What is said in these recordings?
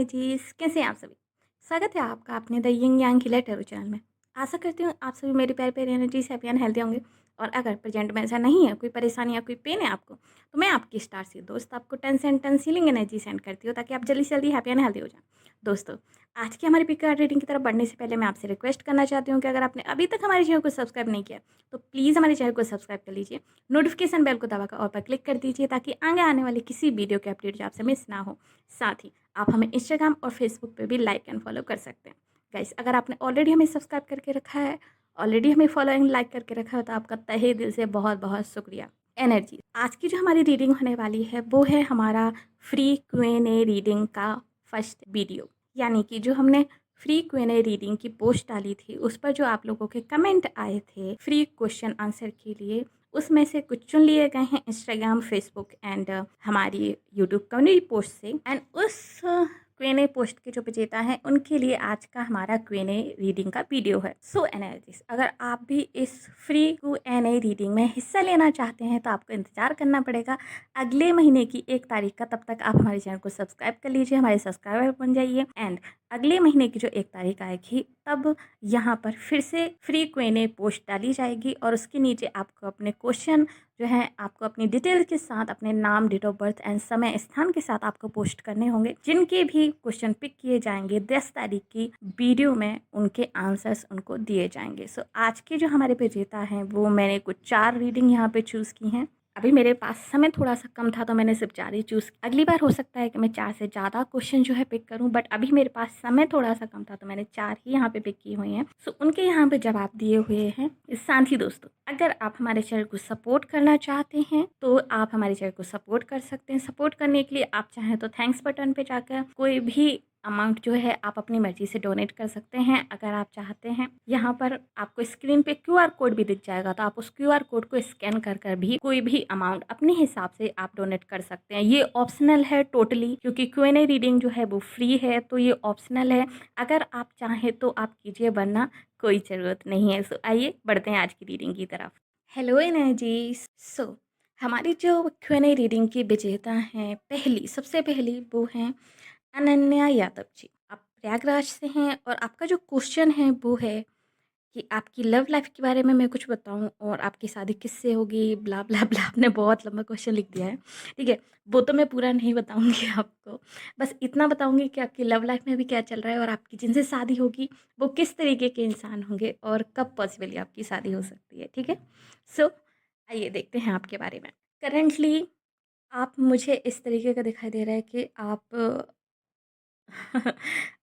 Energies, कैसे हैं आप सभी। स्वागत है आपका अपने द यिंग यांग खिला टैरो चैनल में। आशा करती हूँ आप सभी मेरे प्यारे प्यारे एनर्जीज हैप्पी एंड हेल्दी होंगे। और अगर प्रेजेंट में ऐसा नहीं है, कोई परेशानी या कोई पेन है आपको, तो मैं आपकी स्टार सी दोस्त आपको 10 हीलिंग एनर्जी सेंड करती हूँ ताकि आप जल्दी से जल्दी हैप्पी एंड हेल्दी हो जाएं। दोस्तों, आज की हमारी पिक कार्ड रीडिंग की तरफ बढ़ने से पहले मैं आपसे रिक्वेस्ट करना चाहती हूँ कि अगर आपने अभी तक हमारे चैनल को सब्सक्राइब नहीं किया तो प्लीज़ हमारे चैनल को सब्सक्राइब कर लीजिए। नोटिफिकेशन बेल को दबाकर ऑल पर क्लिक कर दीजिए ताकि आगे आने वाली किसी वीडियो के अपडेट जो आपसे मिस ना हो। साथ ही आप हमें इंस्टाग्राम और फेसबुक पे भी लाइक एंड फॉलो कर सकते हैं। गाइस, अगर आपने ऑलरेडी हमें सब्सक्राइब करके रखा है, ऑलरेडी हमें फॉलो एंड लाइक करके रखा है, तो आपका तहे दिल से बहुत बहुत शुक्रिया। एनर्जी, आज की जो हमारी रीडिंग होने वाली है वो है हमारा फ्री क्यूएनए रीडिंग का फर्स्ट वीडियो। यानी कि जो हमने फ्री क्यूएनए रीडिंग की पोस्ट डाली थी उस पर जो आप लोगों के कमेंट आए थे फ्री क्वेश्चन आंसर के लिए, उसमें से कुछ चुन लिए गए हैं इंस्टाग्राम, फेसबुक एंड हमारी यूट्यूब कम्युनिटी पोस्ट से। एंड उस क्वेने पोस्ट के जो विजेता हैं उनके लिए आज का हमारा क्वेने रीडिंग का वीडियो है। सो एनालिसिस, अगर आप भी इस फ्री क्यूएनए रीडिंग में हिस्सा लेना चाहते हैं तो आपको इंतजार करना पड़ेगा अगले महीने की 1 तारीख का। तब तक आप हमारे चैनल को सब्सक्राइब कर लीजिए, हमारे सब्सक्राइबर बन जाइए। एंड अगले महीने की जो 1 तारीख आएगी तब यहाँ पर फिर से फ्री क्वेने पोस्ट डाली जाएगी और उसके नीचे आपको अपने क्वेश्चन जो है आपको अपनी डिटेल के साथ अपने नाम, डेट ऑफ बर्थ एंड समय स्थान के साथ आपको पोस्ट करने होंगे। जिनके भी क्वेश्चन पिक किए जाएंगे 10 तारीख की वीडियो में उनके आंसर्स उनको दिए जाएंगे। सो आज के जो हमारे विजेता हैं वो मैंने कुछ 4 रीडिंग यहाँ पे चूज़ की हैं। अभी मेरे पास समय थोड़ा सा कम था तो मैंने सिर्फ 4 ही चूज़। अगली बार हो सकता है कि मैं 4 से ज़्यादा क्वेश्चन जो है पिक करूं, बट अभी मेरे पास समय थोड़ा सा कम था तो मैंने 4 ही यहाँ पे पिक की हुई हैं। सो उनके यहाँ पे जवाब दिए हुए हैं। साथ ही दोस्तों, अगर आप हमारे चैनल को सपोर्ट करना चाहते हैं तो आप हमारे चैनल को सपोर्ट कर सकते हैं। सपोर्ट करने के लिए आप चाहें तो थैंक्स बटन पे जाकर कोई भी अमाउंट जो है आप अपनी मर्जी से डोनेट कर सकते हैं। अगर आप चाहते हैं, यहाँ पर आपको स्क्रीन पे क्यूआर कोड भी दिख जाएगा, तो आप उस क्यूआर कोड को स्कैन कर कर भी कोई भी अमाउंट अपने हिसाब से आप डोनेट कर सकते हैं। ये ऑप्शनल है टोटली, क्योंकि क्यूएनए रीडिंग जो है वो फ्री है, तो ये ऑप्शनल है। अगर आप चाहें तो आप कीजिए, वरना कोई ज़रूरत नहीं है। सो आइए बढ़ते हैं आज की रीडिंग की तरफ। Hello energies. सो हमारी जो क्यूएनए रीडिंग की विजेता हैं, सबसे पहली वो हैं अनन्या यादव जी। आप प्रयागराज से हैं और आपका जो क्वेश्चन है वो है कि आपकी लव लाइफ के बारे में मैं कुछ बताऊं और आपकी शादी किससे होगी, ब्ला ब्ला ब्ला। आपने बहुत लंबा क्वेश्चन लिख दिया है। ठीक है, वो तो मैं पूरा नहीं बताऊंगी आपको, बस इतना बताऊंगी कि आपकी लव लाइफ में भी क्या चल रहा है और आपकी जिनसे शादी होगी वो किस तरीके के इंसान होंगे और कब पॉसिबली आपकी शादी हो सकती है। ठीक है, सो आइए देखते हैं आपके बारे में। करेंटली आप मुझे इस तरीके का दिखाई दे रहा है कि आप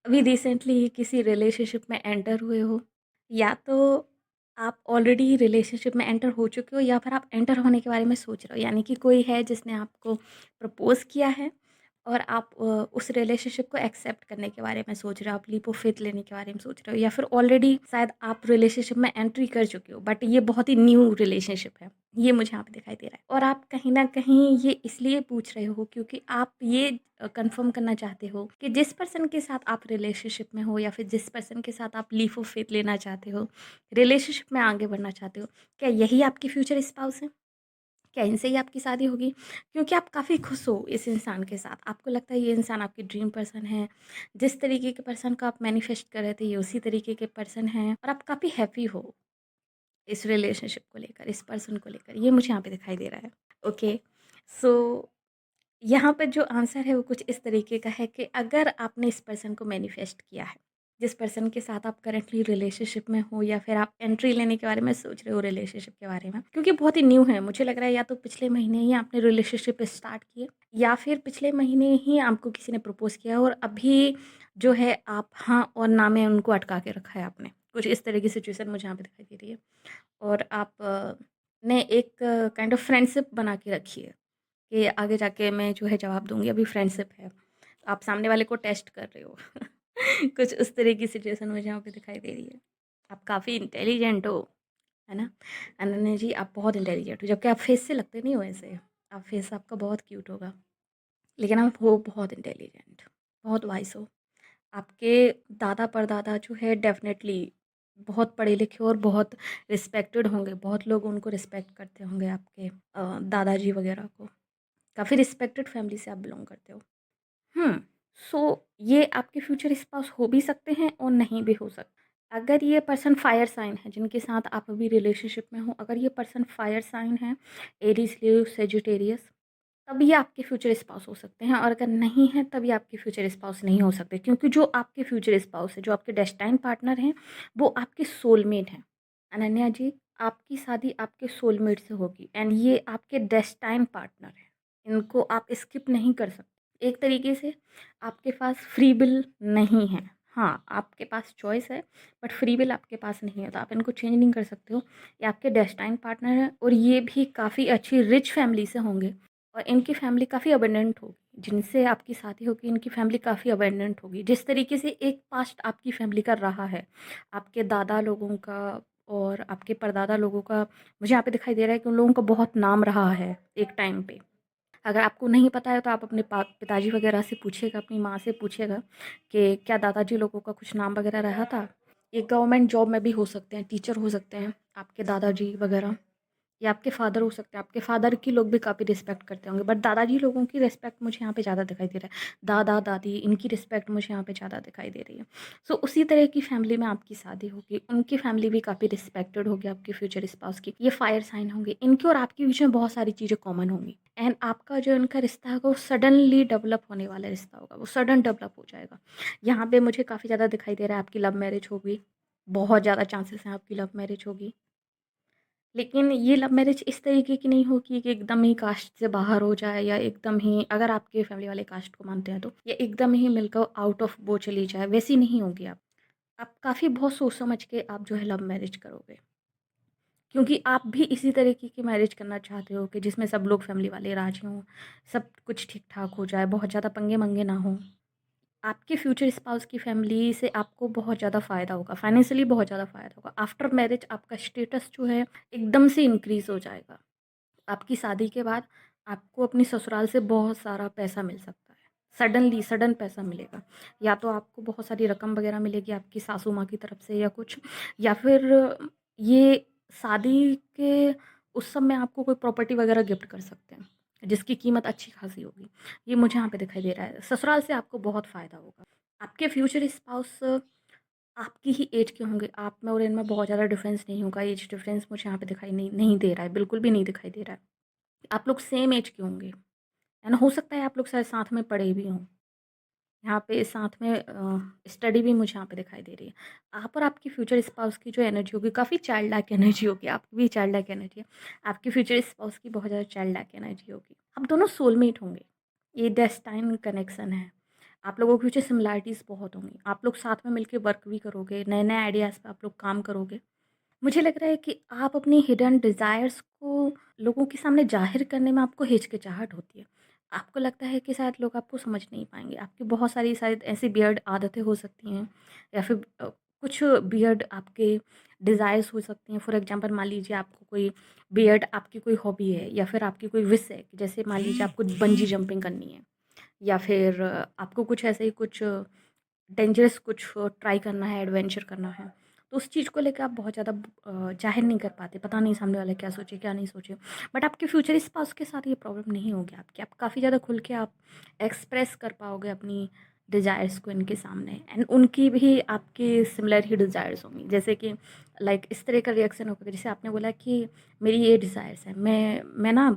अभी रिसेंटली ही किसी रिलेशनशिप में एंटर हुए हो, या तो आप ऑलरेडी रिलेशनशिप में एंटर हो चुके हो, या फिर आप एंटर होने के बारे में सोच रहे हो। यानी कि कोई है जिसने आपको प्रपोज़ किया है और आप उस रिलेशनशिप को एक्सेप्ट करने के बारे में सोच रहे हो, आप लीप ऑफ फेथ लेने के बारे में सोच रहे हो, या फिर ऑलरेडी शायद आप रिलेशनशिप में एंट्री कर चुके हो बट ये बहुत ही न्यू रिलेशनशिप है, ये मुझे यहाँ पे दिखाई दे रहा है। और आप कहीं ना कहीं ये इसलिए पूछ रहे हो क्योंकि आप ये कंफर्म करना चाहते हो कि जिस पर्सन के साथ आप रिलेशनशिप में हो या फिर जिस पर्सन के साथ आप लीफ ऑफ फेथ लेना चाहते हो, रिलेशनशिप में आगे बढ़ना चाहते हो, क्या यही आपकी फ्यूचर स्पाउस है? क्या इनसे ही आपकी शादी होगी? क्योंकि आप काफ़ी खुश हो इस इंसान के साथ, आपको लगता है ये इंसान आपकी ड्रीम पर्सन है। जिस तरीके के पर्सन को आप मैनिफेस्ट कर रहे थे ये उसी तरीके के पर्सन हैं और आप काफ़ी हैप्पी हो इस रिलेशनशिप को लेकर, इस पर्सन को लेकर, ये मुझे यहाँ पे दिखाई दे रहा है। ओके, सो यहाँ पर जो आंसर है वो कुछ इस तरीके का है कि अगर आपने इस पर्सन को मैनिफेस्ट किया है, जिस पर्सन के साथ आप करंटली रिलेशनशिप में हो, या फिर आप एंट्री लेने के बारे में सोच रहे हो रिलेशनशिप के बारे में, क्योंकि बहुत ही न्यू है, मुझे लग रहा है या तो पिछले महीने ही आपने रिलेशनशिप स्टार्ट किए या फिर पिछले महीने ही आपको किसी ने प्रपोज किया और अभी जो है आप हाँ और ना में उनको अटका के रखा है आपने। कुछ इस तरह की सिचुएशन मुझे यहाँ पे दिखाई दे रही है। और आप ने एक काइंड ऑफ फ्रेंडशिप बना के रखी है कि आगे जाके मैं जो है जवाब दूँगी, अभी फ्रेंडशिप है। आप सामने वाले को टेस्ट कर रहे हो। कुछ उस तरह की सिचुएशन मुझे यहाँ पे दिखाई दे रही है। आप काफ़ी इंटेलिजेंट हो, है ना? अनन्या जी, आप बहुत इंटेलिजेंट हो, जबकि आप फेस से लगते नहीं हो ऐसे। आप फेस आपका बहुत क्यूट होगा, लेकिन आप हो बहुत इंटेलिजेंट, बहुत वाइस हो। आपके दादा-परदादा जो है डेफ़िनेटली बहुत पढ़े-लिखे और बहुत रिस्पेक्टेड होंगे। बहुत लोग उनको रिस्पेक्ट करते होंगे, आपके दादाजी वग़ैरह को। काफ़ी रिस्पेक्टेड फैमिली से आप बिलॉन्ग करते हो। हुँ। सो ये आपके फ्यूचर स्पाउस हो भी सकते हैं और नहीं भी हो सकते। अगर ये पर्सन फायर साइन है जिनके साथ आप अभी रिलेशनशिप में हो, अगर ये पर्सन फायर साइन है, एरीज, लियो, सेजिटेरियस, तब ये आपके फ्यूचर स्पाउस हो सकते हैं। और अगर नहीं है तब ये आपके फ्यूचर स्पाउस नहीं हो सकते, क्योंकि जो आपके फ्यूचर स्पाउस है, जो आपके डेस्टाइन पार्टनर हैं, वो आपके सोलमेट हैं। अनन्या जी, आपकी शादी आपके सोलमेट से होगी एंड ये आपके डेस्टाइन पार्टनर है। इनको आप स्किप नहीं कर सकते। एक तरीके से आपके पास फ्री विल नहीं है। हाँ, आपके पास चॉइस है, बट फ्री विल आपके पास नहीं है, तो आप इनको चेंज नहीं कर सकते हो। ये आपके डेस्टाइन पार्टनर है और ये भी काफ़ी अच्छी रिच फैमिली से होंगे और इनकी फैमिली काफ़ी अबंडेंट होगी। जिनसे आपकी शादी होगी इनकी फैमिली काफ़ी अबंडेंट होगी। जिस तरीके से एक पास्ट आपकी फैमिली का रहा है, आपके दादा लोगों का और आपके परदादा लोगों का, मुझे यहाँ पे दिखाई दे रहा है कि उन लोगों का बहुत नाम रहा है एक टाइम पे। अगर आपको नहीं पता है तो आप अपने पिताजी वगैरह से पूछिएगा, अपनी माँ से पूछिएगा कि क्या दादाजी लोगों का कुछ नाम वगैरह रहा था। ये गवर्नमेंट जॉब में भी हो सकते हैं, टीचर हो सकते हैं आपके दादाजी वगैरह, या आपके फादर हो सकते हैं। आपके फादर की लोग भी काफ़ी रिस्पेक्ट करते होंगे, बट दादाजी लोगों की रिस्पेक्ट मुझे यहाँ पे ज़्यादा दिखाई दे रहा है। दादा दादी इनकी रिस्पेक्ट मुझे यहाँ पे ज़्यादा दिखाई दे रही है। सो उसी तरह की फैमिली में आपकी शादी होगी, उनकी फैमिली भी काफ़ी रिस्पेक्टेड होगी आपके फ्यूचर स्पाउस की। ये फायर साइन होंगे, इनकी और आपके बीच में बहुत सारी चीज़ें कॉमन होंगी एंड आपका जो इनका रिश्ता होगा वो सडनली डेवलप होने वाला रिश्ता होगा, वो सडन डेवलप हो जाएगा। यहाँ पे मुझे काफ़ी ज़्यादा दिखाई दे रहा है आपकी लव मैरिज होगी, बहुत ज़्यादा चांसेस हैं आपकी लव मैरिज होगी। लेकिन ये लव मैरिज इस तरीके की नहीं होगी कि एकदम ही कास्ट से बाहर हो जाए, या एकदम ही, अगर आपके फैमिली वाले कास्ट को मानते हैं तो, या एकदम ही मिलकर आउट ऑफ वो चली जाए, वैसी नहीं होगी आप काफ़ी बहुत सोच समझ के आप जो है लव मैरिज करोगे, क्योंकि आप भी इसी तरीके की मैरिज करना चाहते हो कि जिसमें सब लोग फैमिली वाले राजी हों, सब कुछ ठीक ठाक हो जाए, बहुत ज़्यादा पंगे मंगे ना हो। आपके फ्यूचर स्पाउस की फैमिली से आपको बहुत ज़्यादा फ़ायदा होगा, फाइनेंशियली बहुत ज़्यादा फ़ायदा होगा। आफ्टर मैरिज आपका स्टेटस जो है एकदम से इंक्रीज़ हो जाएगा। आपकी शादी के बाद आपको अपनी ससुराल से बहुत सारा पैसा मिल सकता है। सडनली सडन पैसा मिलेगा। या तो आपको बहुत सारी रकम वग़ैरह मिलेगी आपकी सासू माँ की तरफ से, या कुछ, या फिर ये शादी के उस समय आपको कोई प्रॉपर्टी वग़ैरह गिफ्ट कर सकते हैं, जिसकी कीमत अच्छी खासी होगी। ये मुझे यहाँ पे दिखाई दे रहा है। ससुराल से आपको बहुत फ़ायदा होगा। आपके फ्यूचर स्पाउस आपकी ही ऐज के होंगे। आप में और इनमें बहुत ज़्यादा डिफ़रेंस नहीं होगा। ऐज डिफ़रेंस मुझे यहाँ पे दिखाई नहीं नहीं दे रहा है, बिल्कुल भी नहीं दिखाई दे रहा है। आप लोग सेम ऐज के होंगे एंड हो सकता है आप लोग शायद साथ में पढ़े भी हों। यहाँ पे साथ में स्टडी भी मुझे यहाँ पे दिखाई दे रही है। आप और आपकी फ्यूचर स्पाउस की जो एनर्जी होगी काफ़ी चाइल्ड लाइक एनर्जी होगी। आपकी भी चाइल्ड लाइक एनर्जी है। आपकी फ्यूचर स्पाउस की बहुत ज़्यादा चाइल्ड लाइक एनर्जी होगी। आप दोनों सोलमेट होंगे। ये डेस्टाइन कनेक्शन है। आप लोगों की कुछ सिमिलैरिटीज़ बहुत होंगी। आप लोग साथ में मिलके वर्क भी करोगे, नए-नए आइडियाज़ पे आप लोग काम करोगे। मुझे लग रहा है कि आप अपनी हिडन डिज़ायर्स को लोगों के सामने ज़ाहिर करने में आपको हिचकिचाहट होती है। आपको लगता है कि शायद लोग आपको समझ नहीं पाएँगे। आपकी बहुत सारी शायद ऐसी वियर्ड आदतें हो सकती हैं, या फिर कुछ वियर्ड आपके डिज़ायर्स हो सकती हैं। फॉर एग्ज़ाम्पल मान लीजिए आपको कोई वियर्ड आपकी कोई हॉबी है, या फिर आपकी कोई विश है कि जैसे मान लीजिए आपको बंजी जंपिंग करनी है, या फिर आपको कुछ ऐसे ही कुछ डेंजरस कुछ ट्राई करना है, एडवेंचर करना है, तो उस चीज़ को लेके आप बहुत ज़्यादा ज़ाहिर नहीं कर पाते, पता नहीं सामने वाला क्या सोचे, क्या नहीं सोचे। बट आपके फ्यूचर स्पाउस के साथ ये प्रॉब्लम नहीं होगी आपकी। आप काफ़ी ज़्यादा खुल के आप एक्सप्रेस कर पाओगे अपनी डिज़ायर्स को इनके सामने, एंड उनकी भी आपकी सिमिलर ही डिज़ायर्स होंगी। जैसे कि लाइक इस तरह का रिएक्शन होगा, जैसे आपने बोला कि मेरी ये डिज़ायर्स है, मैं ना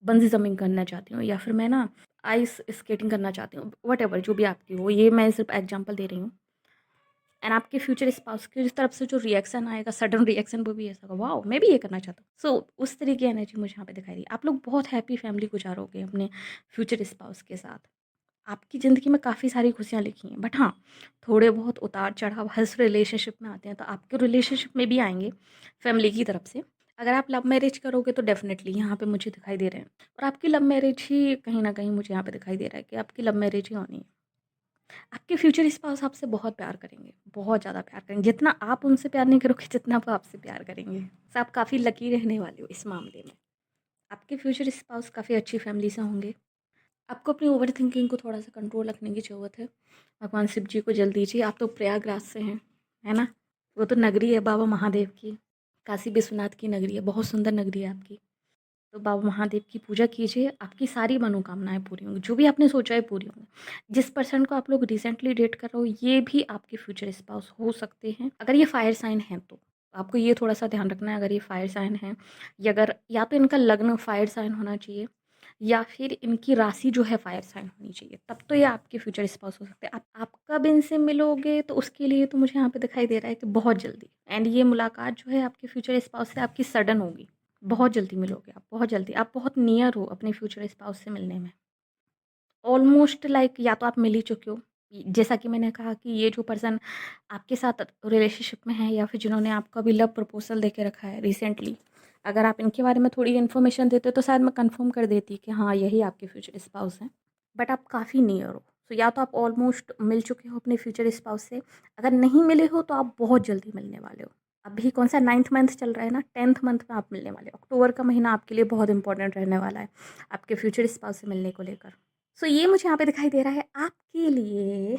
बंजी जंपिंग करना चाहती हूँ, या फिर मैं ना आइस स्केटिंग करना चाहती हूँ, व्हाटएवर जो भी आपकी हो, ये मैं सिर्फ एग्जांपल दे रही हूँ। एंड आपके फ्यूचर स्पाउस की तरफ से जो रिएक्शन आएगा, सडन रिएक्शन, वो भी ऐसा होगा, वाओ मैं भी ये करना चाहता हूँ। सो उस तरह की एनर्जी मुझे यहाँ पे दिखाई दी। आप लोग बहुत हैप्पी फैमिली गुजारोगे अपने फ्यूचर स्पाउस के साथ। आपकी ज़िंदगी में काफ़ी सारी खुशियाँ लिखी हैं, बट हाँ, थोड़े बहुत उतार चढ़ाव हर रिलेशनशिप में आते हैं, तो आपके रिलेशनशिप में भी आएंगे फैमिली की तरफ से। अगर आप लव मैरिज करोगे तो डेफिनेटली यहाँ पे मुझे दिखाई दे रहे हैं, और आपकी लव मैरिज ही कहीं ना कहीं मुझे यहाँ पे दिखाई दे रहा है कि आपकी लव मैरिज ही होनी है। आपके फ्यूचर स्पाउस आपसे बहुत प्यार करेंगे, बहुत ज़्यादा प्यार करेंगे, जितना आप उनसे प्यार नहीं करोगे जितना वो आपसे प्यार करेंगे। तो आप काफ़ी लकी रहने वाले हो इस मामले में। आपके फ्यूचर स्पाउस काफ़ी अच्छी फैमिली से होंगे। आपको अपनी ओवर थिंकिंग को थोड़ा सा कंट्रोल रखने की ज़रूरत है। भगवान शिव जी को जल दीजिए। आप तो प्रयागराज से हैं, है ना? वो तो नगरी है बाबा महादेव की, काशी विश्वनाथ की नगरी है, बहुत सुंदर नगरी है आपकी। तो बाबा महादेव की पूजा कीजिए, आपकी सारी मनोकामनाएँ पूरी होंगी, जो भी आपने सोचा है पूरी होंगी। जिस पर्सन को आप लोग रिसेंटली डेट कर रहे हो, ये भी आपके फ्यूचर स्पाउस हो सकते हैं, अगर ये फायर साइन हैं तो। आपको ये थोड़ा-सा ध्यान रखना है, अगर ये फायर साइन हैं या अगर या तो इनका लग्न फायर साइन होना चाहिए या फिर इनकी राशि जो है फायर साइन होनी चाहिए, तब तो ये आपके फ्यूचर स्पाउस हो सकते हैं। आप कब इनसे मिलोगे तो उसके लिए तो मुझे यहाँ पे दिखाई दे रहा है कि बहुत जल्दी, एंड ये मुलाकात जो है आपके फ्यूचर स्पाउस से आपकी सडन होगी। बहुत जल्दी मिलोगे आप, बहुत जल्दी। आप बहुत नियर हो अपने फ्यूचर स्पाउस से मिलने में। ऑलमोस्ट लाइक या तो आप मिल ही चुके हो, जैसा कि मैंने कहा कि ये जो पर्सन आपके साथ रिलेशनशिप में है या फिर जिन्होंने आपको अभी लव प्रपोज़ल दे के रखा है रिसेंटली, अगर आप इनके बारे में थोड़ी इन्फॉर्मेशन देते तो शायद मैं कंफर्म कर देती कि हाँ, यही आपके फ्यूचर स्पाउस हैं। बट आप काफ़ी नियर हो। तो या तो आप ऑलमोस्ट मिल चुके हो अपने फ्यूचर स्पाउस से, अगर नहीं मिले हो तो आप बहुत जल्दी मिलने वाले हो। अभी कौन-सा 9th मंथ चल रहा है ना, 10th मंथ में आप मिलने वाले हो। अक्टूबर का महीना आपके लिए बहुत इंपॉर्टेंट रहने वाला है, आपके फ्यूचर स्पाउस से मिलने को लेकर। सो ये मुझे यहाँ पे दिखाई दे रहा है आपके लिए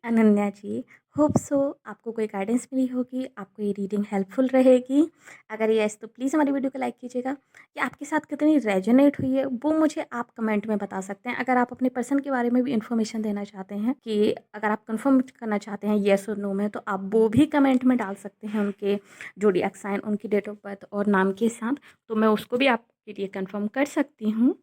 अनन्या जी। होप सो आपको कोई गाइडेंस मिली होगी, आपको ये रीडिंग हेल्पफुल रहेगी। अगर येस तो प्लीज़ हमारी वीडियो को लाइक कीजिएगा। कि आपके साथ कितनी रेजोनेट हुई है वो मुझे आप कमेंट में बता सकते हैं। अगर आप अपने पर्सन के बारे में भी इन्फॉर्मेशन देना चाहते हैं, कि अगर आप कंफर्म करना चाहते हैं येस और नो में, तो आप वो भी कमेंट में डाल सकते हैं, उनके ज़ोडिएक साइन, उनकी डेट ऑफ बर्थ और नाम के साथ, तो मैं उसको भी आपके लिए कंफर्म कर सकती हूँ।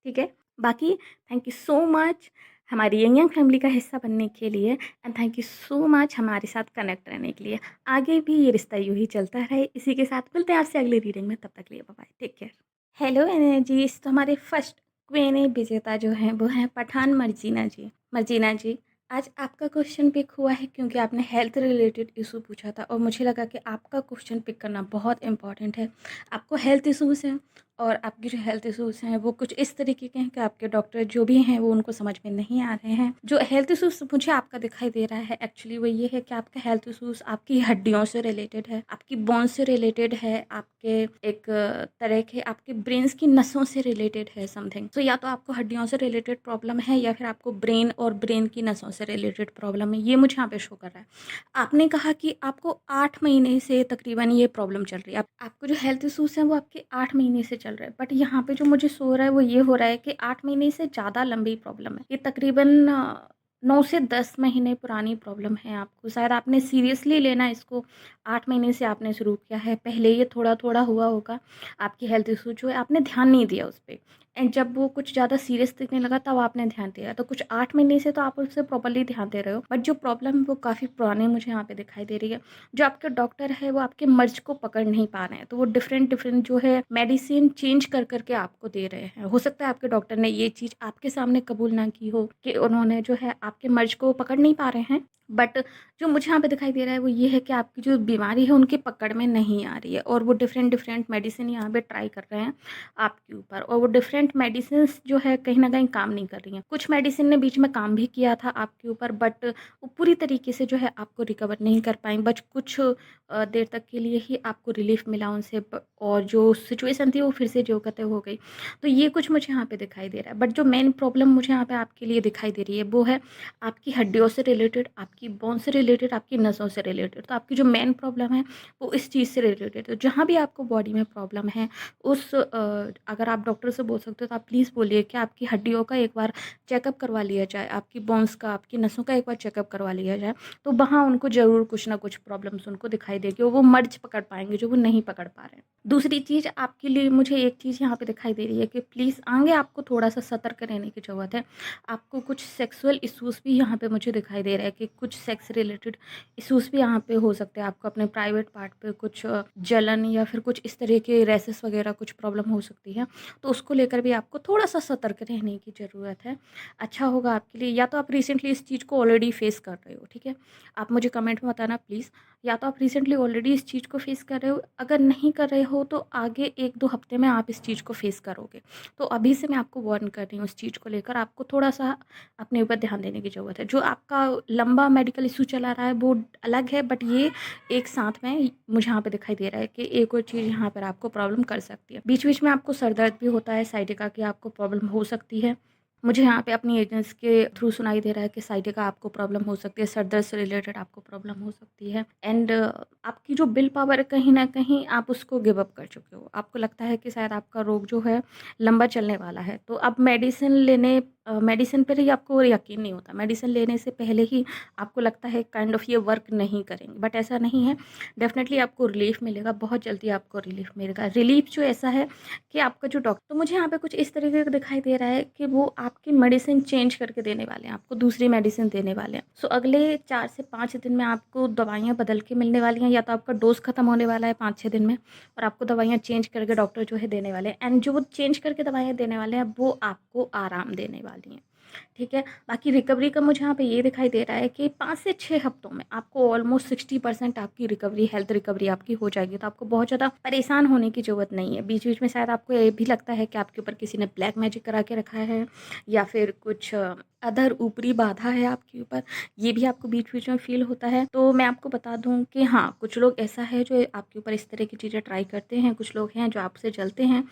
ठीक है। बाकी थैंक यू सो मच हमारी यंग यंग फैमिली का हिस्सा बनने के लिए, and thank you so much हमारे साथ कनेक्ट रहने के लिए। आगे भी ये रिश्ता यूँ ही चलता रहे। इसी के साथ मिलते हैं आपसे अगली रीडिंग में। तब तक लिए bye bye, take care. Hello energies. तो हमारे फर्स्ट क्वेने विजेता जो हैं वो हैं पठान मर्जीना जी। मर्जीना जी, आज आपका क्वेश्चन पिक हुआ है क्योंकि आपने हेल्थ रिलेटेड इशू पूछा था, और मुझे लगा कि आपका क्वेश्चन पिक करना बहुत इंपॉर्टेंट है। आपको हेल्थ इशूज़ हैं, और आपके जो हेल्थ इशूज़ हैं वो कुछ इस तरीके के हैं कि आपके डॉक्टर जो भी हैं वो उनको समझ में नहीं आ रहे हैं। जो हेल्थ इशूज़ मुझे आपका दिखाई दे रहा है एक्चुअली वो ये है कि आपका हेल्थ इशूज़ आपकी हड्डियों से रिलेटेड है, आपकी बोन से रिलेटेड है, आपके एक तरह के आपके ब्रेन्स की नसों से रिलेटेड है समथिंग। तो या तो आपको हड्डियों से रिलेटेड प्रॉब्लम है या फिर आपको ब्रेन और ब्रेन की नसों से रिलेटेड प्रॉब्लम है, ये मुझे यहाँ पे शो कर रहा है। आपने कहा कि आपको 8 महीने से तकरीबन ये प्रॉब्लम चल रही है। आपको जो हेल्थ इश्यूज़ हैं वो आपके 8 महीने से चल रहा है। बट यहाँ पे जो मुझे शो हो रहा है वो ये हो रहा है कि 8 महीने से ज़्यादा लंबी प्रॉब्लम है। ये तकरीबन 9 से 10 महीने पुरानी प्रॉब्लम है आपको। शायद आपने सीरियसली लेना इसको 8 महीने से आपने शुरू किया है। पहले ये थोड़ा-थोड़ा हुआ होगा। आपकी हेल्थ इश्यू जो है आपने ध्यान नहीं दिया उस पे, एंड जब वो कुछ ज़्यादा सीरियस दिखने लगा तब आपने ध्यान दिया। तो कुछ 8 महीने से तो आप उससे प्रॉपर्ली ध्यान दे रहे हो, बट जो प्रॉब्लम है वो काफ़ी पुरानी मुझे यहाँ पे दिखाई दे रही है। जो आपके डॉक्टर है वो आपके मर्ज़ को पकड़ नहीं पा रहे हैं, तो वो डिफरेंट जो है मेडिसिन चेंज कर कर के आपको दे रहे हैं। हो सकता है आपके डॉक्टर ने ये चीज़ आपके सामने कबूल ना की हो कि उन्होंने जो है आपके मर्ज़ को पकड़ नहीं पा रहे हैं, बट जो मुझे यहाँ पे दिखाई दे रहा है वो ये है कि आपकी जो बीमारी है उनकी पकड़ में नहीं आ रही है, और वो डिफरेंट मेडिसिन यहाँ पे ट्राई कर रहे हैं आपके ऊपर, और वो डिफरेंट मेडिसिन्स जो है कहीं न कहीं काम नहीं कर रही हैं। कुछ मेडिसिन ने बीच में काम भी किया था आपके ऊपर, बट वो पूरी तरीके से जो है आपको रिकवर नहीं कर पाईं। बस कुछ देर तक के लिए ही आपको रिलीफ़ मिला उनसे, और जो सिचुएशन थी वो फिर से जो कहते हो गई। तो ये कुछ मुझे यहाँ पे दिखाई दे रहा है, बट जो मेन प्रॉब्लम मुझे यहाँ पे आपके लिए दिखाई दे रही है वो है आपकी हड्डियों से रिलेटेड, आपकी बोन से रिलेटेड, आपकी नसों से रिलेटेड। तो आपकी जो मेन प्रॉब्लम है वो इस चीज़ से रिलेटेड है। तो जहाँ भी आपको बॉडी में प्रॉब्लम है उस अगर आप डॉक्टर से बोल सकते हो तो आप प्लीज़ बोलिए कि आपकी हड्डियों का एक बार चेकअप करवा लिया जाए, आपकी बोन्स का, आपकी नसों का एक बार चेकअप करवा लिया जाए। तो वहाँ उनको ज़रूर कुछ ना कुछ प्रॉब्लम्स उनको दिखाई देगी, और वो मर्ज़ पकड़ पाएँगे जो वो नहीं पकड़ पा रहे हैं। दूसरी चीज़ आपके लिए मुझे एक चीज़ यहाँ पे दिखाई दे रही है कि प्लीज़ आगे आपको थोड़ा-सा सतर्क रहने की ज़रूरत है। आपको कुछ सेक्सुअल इश्यूज़ भी यहाँ पे मुझे दिखाई दे रहा है कि कुछ सेक्स रिलेटेड इश्यूज़ भी यहाँ पे हो सकते हैं। आपको अपने प्राइवेट पार्ट पे कुछ जलन या फिर कुछ इस तरह के रैशेस वगैरह कुछ प्रॉब्लम हो सकती है। तो उसको लेकर भी आपको थोड़ा-सा सतर्क रहने की ज़रूरत है। अच्छा होगा आपके लिए, या तो आप रिसेंटली इस चीज़ को ऑलरेडी फेस कर रहे हो, ठीक है? आप मुझे कमेंट में बताना प्लीज़, या तो आप रिसेंटली ऑलरेडी इस चीज़ को फेस कर रहे हो। अगर नहीं कर रहे हो तो आगे 1-2 हफ्ते में आप इस चीज़ को फेस करोगे। तो अभी से मैं आपको वार्न कर रही हूँ इस चीज़ को लेकर, आपको थोड़ा-सा अपने ऊपर ध्यान देने की ज़रूरत है। जो आपका लंबा मेडिकल इश्यू चला रहा है वो अलग है, बट ये एक साथ में मुझे यहाँ पे दिखाई दे रहा है कि एक और चीज़ यहाँ पर आपको प्रॉब्लम कर सकती है। बीच-बीच में आपको सर दर्द भी होता है, साइटिका की आपको प्रॉब्लम हो सकती है। मुझे यहाँ पे अपनी एजेंट्स के थ्रू सुनाई दे रहा है कि साइटिका आपको प्रॉब्लम हो सकती है, सर दर्द से रिलेटेड आपको प्रॉब्लम हो सकती है एंड आपकी जो विल पावर है कहीं न कहीं आप उसको गिव अप कर चुके हो। आपको लगता है कि शायद आपका रोग जो है लंबा चलने वाला है। तो अब मेडिसिन पर ही आपको यकीन नहीं होता। मेडिसिन लेने से पहले ही आपको लगता है काइंड ऑफ ये वर्क नहीं करेंगे, बट ऐसा नहीं है। डेफ़िनेटली आपको रिलीफ़ मिलेगा, बहुत जल्दी आपको रिलीफ़ मिलेगा। रिलीफ़ जो ऐसा है कि आपका जो डॉक्टर, तो मुझे यहाँ पे कुछ इस तरीके का दिखाई दे रहा है कि वो आपकी मेडिसिन चेंज करके देने वाले हैं, आपको दूसरी मेडिसिन देने वाले हैं। सो अगले 4 से 5 दिन में आपको दवाइयाँ बदल के मिलने वाली हैं, या तो आपका डोज़ खत्म होने वाला है 5-6 दिन में और आपको दवाइयाँ चेंज करके डॉक्टर जो है देने वाले हैं एंड जो वो चेंज करके दवाइयाँ देने वाले हैं वो आपको आराम देने वाली हैं। ठीक है? बाकी रिकवरी का मुझे यहाँ पे ये दिखाई दे रहा है कि 5 से 6 हफ्तों में आपको ऑलमोस्ट 60% आपकी रिकवरी, हेल्थ रिकवरी आपकी हो जाएगी। तो आपको बहुत ज़्यादा परेशान होने की ज़रूरत नहीं है। बीच-बीच में शायद आपको ये भी लगता है कि आपके ऊपर किसी ने ब्लैक मैजिक करा के रखा है या फिर कुछ अदर ऊपरी बाधा है आपके ऊपर, ये भी आपको बीच-बीच में फ़ील होता है। तो मैं आपको बता दूँ कि हाँ, कुछ लोग ऐसा है जो आपके ऊपर इस तरह की चीज़ें ट्राई करते हैं, कुछ लोग हैं जो आपसे जलते हैं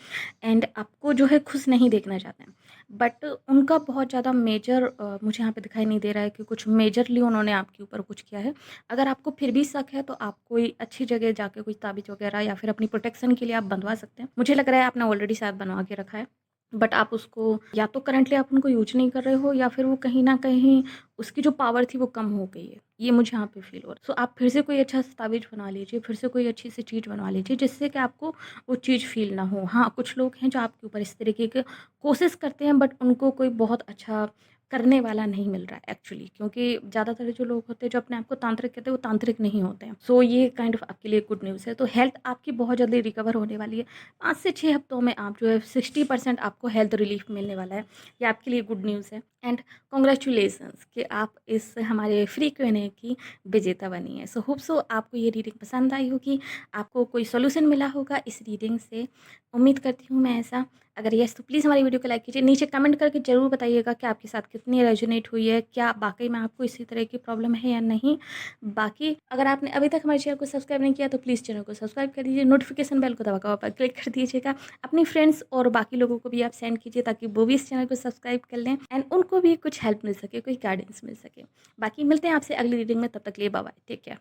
एंड आपको जो है खुश नहीं देखना चाहते हैं। बट उनका बहुत ज़्यादा मेजर मुझे यहाँ पे दिखाई नहीं दे रहा है कि कुछ मेजरली उन्होंने आपके ऊपर कुछ किया है। अगर आपको फिर भी शक है तो आप कोई अच्छी जगह जाके कोई ताबीज़ वगैरह या फिर अपनी प्रोटेक्शन के लिए आप बँधवा सकते हैं। मुझे लग रहा है आपने ऑलरेडी शायद बनवा के रखा है। बट आप उसको या तो करंटली आप उनको यूज़ नहीं कर रहे हो या फिर वो कहीं न कहीं उसकी जो पावर थी वो कम हो गई है। ये मुझे यहाँ पे फ़ील हो रहा है। सो आप फिर से कोई अच्छा सा ताबीज़ बनवा लीजिए, फिर से कोई अच्छी सी चीज़ बनवा लीजिए जिससे कि आपको वो चीज़ फ़ील ना हो। हाँ, कुछ लोग हैं जो आपके ऊपर इस तरीके के कोशिश करते हैं बट उनको कोई बहुत अच्छा करने वाला नहीं मिल रहा है एक्चुअली, क्योंकि ज़्यादातर जो लोग होते हैं जो अपने आप को तांत्रिक कहते हैं वो तांत्रिक नहीं होते हैं। सो ये काइंड ऑफ आपके लिए गुड न्यूज़ है। तो हेल्थ आपकी बहुत जल्दी रिकवर होने वाली है। 5 से 6 हफ्तों में आप जो है 60% आपको हेल्थ रिलीफ मिलने वाला है। ये आपके लिए गुड न्यूज़ है एंड कांग्रेचुलेशंस कि आप इस हमारे फ्री क्यूएनए की विजेता बनी हैं। सो होप सो आपको ये रीडिंग पसंद आई होगी, आपको कोई सॉल्यूशन मिला होगा इस रीडिंग से। उम्मीद करती हूँ मैं ऐसा। अगर येस तो प्लीज़ हमारी वीडियो को लाइक कीजिए। नीचे कमेंट करके ज़रूर बताइएगा कि आपके साथ कितनी रेजोनेट हुई है, क्या वाक़ई में आपको इसी तरह की प्रॉब्लम है या नहीं। बाकी अगर आपने अभी तक हमारे चैनल को सब्सक्राइब नहीं किया तो प्लीज़ चैनल को सब्सक्राइब कर दीजिए, नोटिफिकेशन बेल को दबाकर ऑल पर क्लिक कर दीजिएगा। अपनी फ्रेंड्स और बाकी लोगों को भी आप सेंड कीजिए ताकि वो भी इस चैनल को सब्सक्राइब कर लें एंड उनको भी कुछ हेल्प मिल सके, कोई गाइडेंस मिल सके। बाकी मिलते हैं आपसे अगली रीडिंग में, तब तक के लिए bye bye, take care.